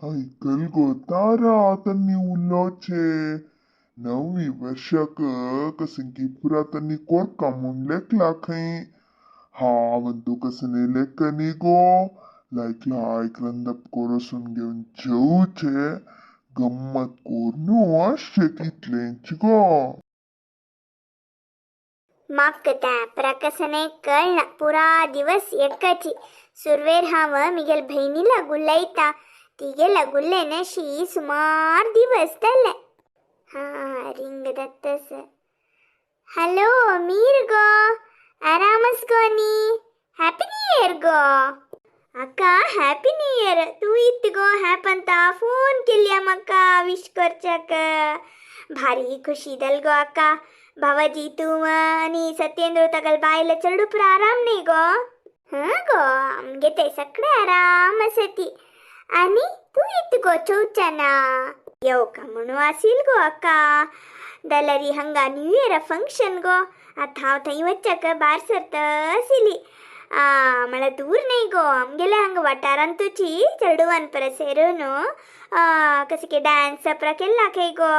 ऐकल गो तारा तन्नी उल्लो छे नवी वर्षक कसंकी पुरा तन्नी कोर कामुन लेक लाखई हा वंतु कसने लेकनी गो लाइक लाइक रंदप कोरसुन घेऊन जेऊ छे गम्मत कोरनु आशे कितलेंच गो माक त्या प्रकसने कळना पुरा दिवस एकची सुरवेर हाव मिगेल बहिणीला गुल्लायता तिगेला गुल्लेनशी सुमार दिवस तले हा रिंग दत्तस हॅलो मीर गो आरामस गोनी हॅपी न्यू इयर गो अक्का हॅपी न्यू इयर तू इत् गो हॅपंता फोन केल्या मका विश करच्याक भारी खुशी दल गो अक्का भावाजी तू आणि सत्येंद्र तगल बायला चढू आराम नाही गो हा गो आमगे ते सगळे आराम असती आणि तू इत् गो चौचना येऊ का म्हणू असील गो अक्का दलरी हंगा न्यू इयर फंक्शन गो आता हाव थई वच्चक बार सरत असिली मला दूर नाही गो आमगेले हंग वाटारांतुची चढुवान पर सेरोनो कसे के डान्स प्र केला खे गो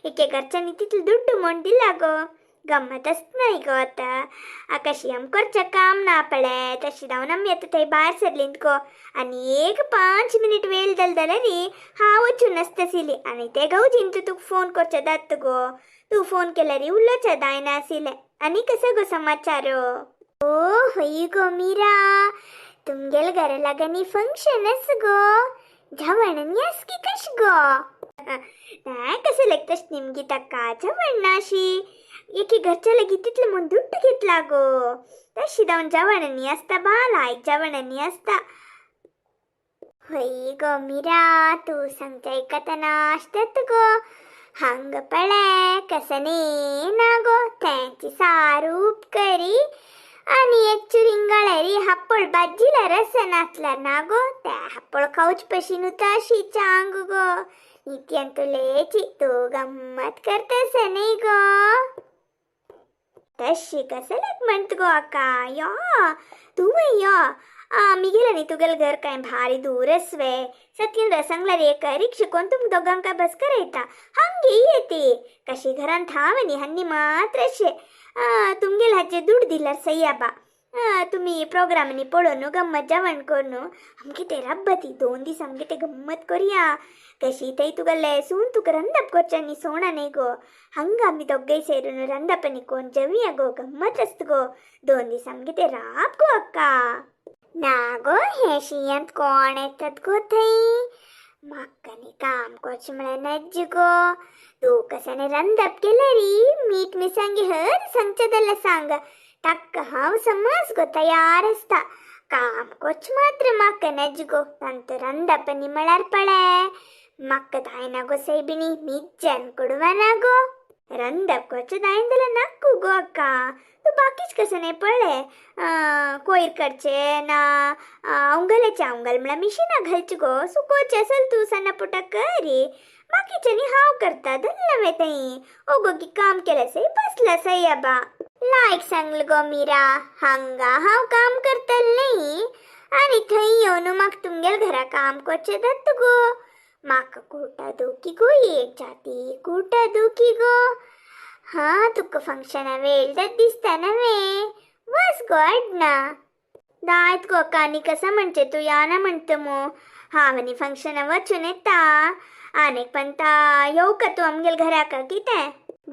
एके घरच्यांनी तिथलं दुड्डू मोंड दिला गो गम्मतच नाही गो आता कशी आमकोरच्या काम ना पडे तशी जाऊन आम्ही आता थंय बाहेर सरलींत गो आणि एक 5 मिनिट वेळ दलदलरी हा वचून नसतसिली आणि ते गौजीन तू फोन करच्या दात गो तू फोन केला रे उल्लोच्या दायना आसिले आणि कसं गो समाचार ओ होई गो मीरा तुमगेल घर लागनी फंक्शनच गो झवणन यास की कश गो नाही कसं लागतस निमगी तक्का झवणाशी एकी घरच्या लगी तिथलं म्हणून दुट्ट घेतला गो तशी जाऊन जवणनी असता बाला एक जवणनी असता होई गो मीरा तू सांगता ऐकताना असतात गो हंग पडे कसने ना गो त्यांची सारूप करी आणि एक चुरिंगाळरी हप्पळ बाजीला रस नाचला ना गो त्या हप्पळ खाऊच पशी नुताशी चांग गो नित्यान तुलेची तू गम्मत करतेस नाही गो तशी कसं लाग म्हणत गो अक्का या तू या मी गेला नाही तुगेल घर काय भारी दूरच वे सत्येंद्र सांगला रे का रिक्षा कोण तुम दोघांका बस करायता हंगे येते कशी घरान थावनी हन्नी मात्र शे तुमगेल हाचे दूड दिलार सय्याबा तुम्ही प्रोग्रामनी पळोनू गम्मत जेवण करू आमगे ते रब्बती 2 दीस आमगे ते गम्मत करूया कशी तई तुगले सून तुका रंदप करच्यांनी सोणा नाही गो हंगा आम्ही दोघे ಸೇरून रंदपनी कोण जेवूया गो गम्मत असत गो 2 दीस आमगे ते राब गो अक्का ना गो हे शियंत कोण येतात गो थई मक्कनी काम करच मला नज्ज गो तू कसाने रंदप केलं री मीठ मिसंगी हर संचदला सांग टक्क हाव समज गो तयार असता काम कोच मात्र मक्क नज्ज गो तंत रंदपनी मळार पडे मक्क दायना गो सैबिनी मिज्जन ಕೊಡುವನಾ गो रंदप कोच दायंदला नक्कू गो अक्का तू बाकीच कसं नाही पडे कोयर कडचे ना अवंगलेच्या अवंगल मला मिशीना घालची गो सुकोच असल तू सना पुटा करी बाकीच्यानी हाव करता धन्यवे तई ओ गो की काम केलं से बसला सय्याबा लाईक सांगल गो मीरा हंगा हाव काम करतल नाही आणि थई येऊन मग तुमगेल घरा काम कोचे दत्त गो माका कुटा दुखी गो एक जाती कुटा दुखी गो हा तुक फंक्शन वेळ दिसता नव्हे बस गॉड ना दायत गो कानी कसा म्हणते तू या ना म्हणतो मो हा म्हणे फंक्शन वचून येता अनेक पंता येऊ का तू आमगेल घरा का किते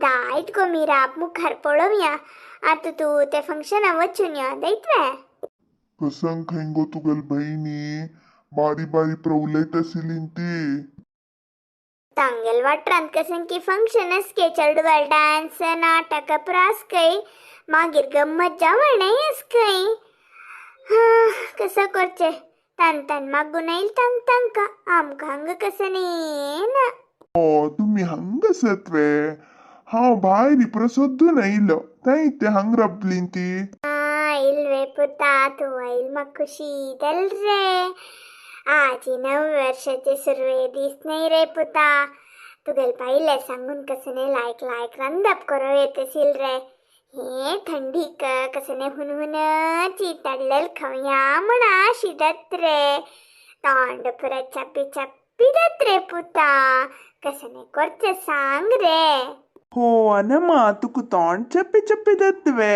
दायत गो मीरा आप मुखार पडवूया आता तू ते फंक्शन वचून या दैतवे कसं खैंगो तुगल बहिणी बारी बारी प्रवलयत असिलीन ती तांगेल वाट्रांत कसन की फंक्शनस के चढवल डान्स नाटक प्रास कै मागीर गम्मत जावणयस कै कसं करचे तन तन मागून येईल तंग तंका आमका हंग कसं ना ओ तुम्ही हंगसत्वे हाव भायरी प्रसोद्धून इलो तई ते हंग रबलीन ती इल्वे पुता तू आईल मग खुशी दल रे आजी 9 वर्षाचे सुरवे दिस नाही रे पुता तुगेल पाहिले सांगून कसने लायक लायक रंदप करो येतशील रे हे थंडी कसने हुनहुन चितडलेल खवया म्हणा शिदत रे तोंड पुरा चप्पी चप्पी चप्पीदत रे पुता कसने कोर्चे सांग रे हो अनಮ್ಮ तुक तोंड चप्पी चप्पी दत्वे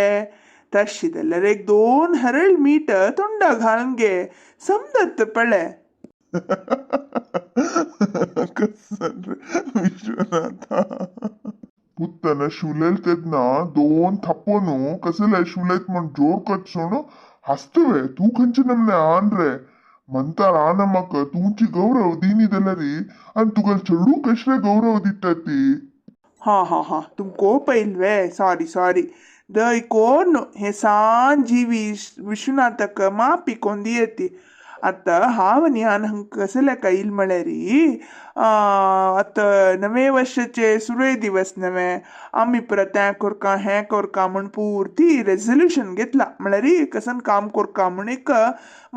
तशीदಲ್ಲर एक 2 हरळ मीठ तोंडा घालून घे समजत पळे कसन रे विश्वनाथा पुत्तन शुलेल्तेद्ना 2 थप्पोनु कसले शुलेत म्हण जोर कच्सोणु हस्तवे तू खंच नमने आन रे म्हणता आनमक तुमची गौरव दिनीदलरी आणि तुगल चढू कशरे गौरव दित्ताती हा तुमको पहिले सॉरी सॉरी दय कोण हे सांजी विश्वनाथक मापी कोंदी येते आता हावनी आन हंग कसल्या कईल मळे री आता नवे वर्षाचे सुरे दिवस नवे आम्ही परत त्या कोरका हे कोरका म्हण पूर्ती रेझोल्युशन घेतला म्हळे री कसन काम कोरका म्हण एक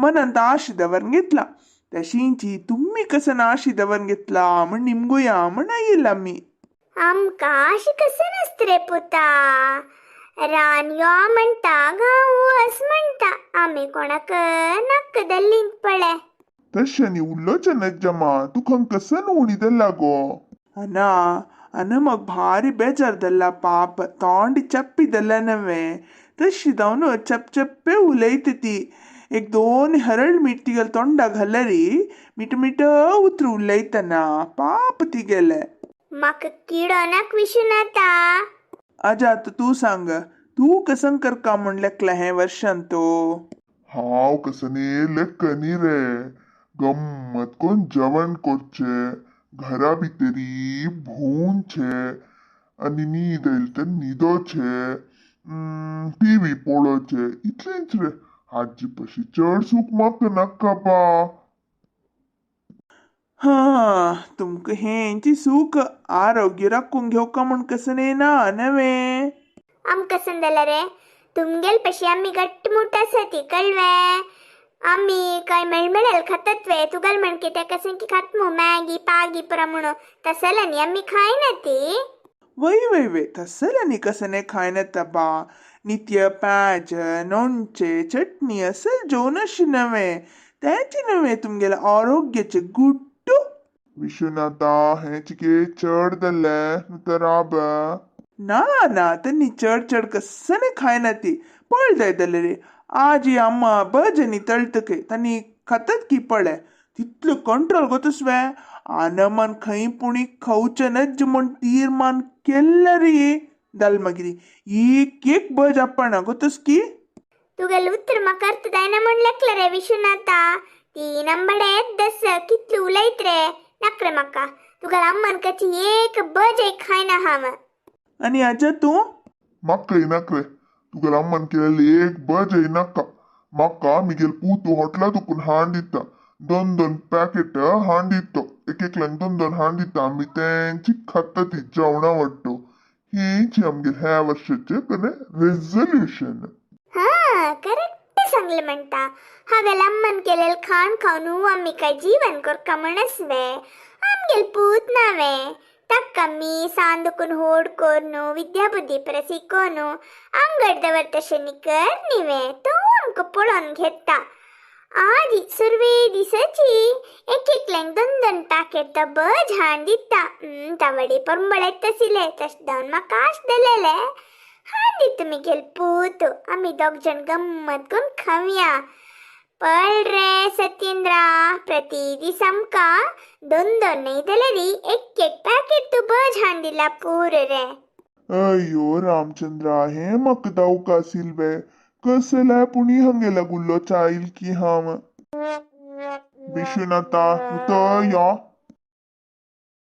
मनांत आशी दवरून घेतला तशींची तुम्ही कसन आशी दवरून घेतला म्हण निमगुया म्हण येईल आम्ही आमका अशी कसे नसते रे पुता रानयो म्हणता गाऊ अस म्हणता आम्ही कोणाक नक्क दल्लींत पळे तशनी उल्लोचन जमा तुखं कसन उणीदल्ला गो ಅನ ಮಗ ಭಾರಿ ಬೇಜಾರ್ದಲ್ಲ ಪಾಪ ತಗೊಂಡು ಚಪ್ಪಿದಲ್ಲ ನವೆ ತಶಿದವನು ಚಪ್ ಚಪ್ಪೆ ಉಲೈತತಿ एक 2 हरळ मीठ तिगल तोंडाक घालरी मीठ मीठ उतरू उलयतना पाप तिगेले म्हाका किडो नाक विश्वनाथा आजा आता तू सांग तू कसन करका म्हणलेकला हे वर्षान तो हाव कसने लेक्कनी रे गम्मत कोण जेवण करचे घरा भितरी भून छे आणि नीद येईल तर न्हिदो छे टीव्ही पळोवचे इतलेंच रे हाजी पशी चड सूख म्हाका नाका बा हा तुमक हेंची सूख आरोग्य राखून घेवका म्हण कसने ना नवे आमकां संदला रे तुमगेल पशी आम्ही गट्टमुट आसती कळवे आम्ही काय मेळमेळेल खातात वे तुगल म्हण कितें कसें की खातमू मॅगी पागी पुरा म्हणून तसलांनी आम्ही खायना ती वै तसल्यानी कसने खायना तबा नित्य पॅज नोंचे चटणी असल जेवणशी नवे त्याची नवे तुमगेला आरोग्याचे गुड्डू विश्वनाथा हे चिके चड दल्ले तर आब ना त्यांनी चढ कसने खायना ती पळ जाय दले रे आजी अम्मा बजनी तळतके त्यांनी खातात की पळे तितलं कंट्रोल गोतस वे आनमान खंय पुणी खाऊचे नज म्हण तीर्मान केल्ले रे दालमागिरी एक बज आपण गोतस की तुगल उत्तर म्हाका अर्थ जायना म्हण लेखला रे विश्वनाथा ती नंबडे दस कितली उलयत रे नकरे म्हाका तुगल अम्मान कची एक बज खायना हाव आणि आजा तू म्हाका नाक रे तुगेल अम्मान केलेली एक बज नाका म्हाका मिगेल पूतू हॉटला तुकून हाण दिता 2 पॅकेट हाण दितो एक लांक 2 हाण दिता आम्ही त्यांची खाता ती जेवणा वाटतो हीच आमगे ह्या वर्षाचे कने रेझोल्युशन हा करेक्ट सांगले म्हणता हागल अम्मन केलेल खाण खाऊन आम्ही काय जीवन करका म्हणस वे आमगेल पूत नावे तक्का मी सांदुकून होड कोरनु विद्याबुद्धी प्रसिकोनु अंगड दवर तशे निकर निवे तो आमको पळोन घेता आजी सुरवे दिसची एक लांक 2 पॅकेट बज हाण दिता तवडी परंबळेत तसिले तश दावन म्हाका आश दिलेले हाण दित मिगेल पूत आम्ही 2 जण गम्मत करून खावया पळ रे सत्येंद्रा प्रति दिस आमका 2 नाही दलरी एक पॅकेट तू बज हाण दिला पूर रे अयो रामचंद्रा हे मक दावका सिल्वे कसला पुणी हंगेला गुल्लो चाईल की हम विश्वनाथा तू या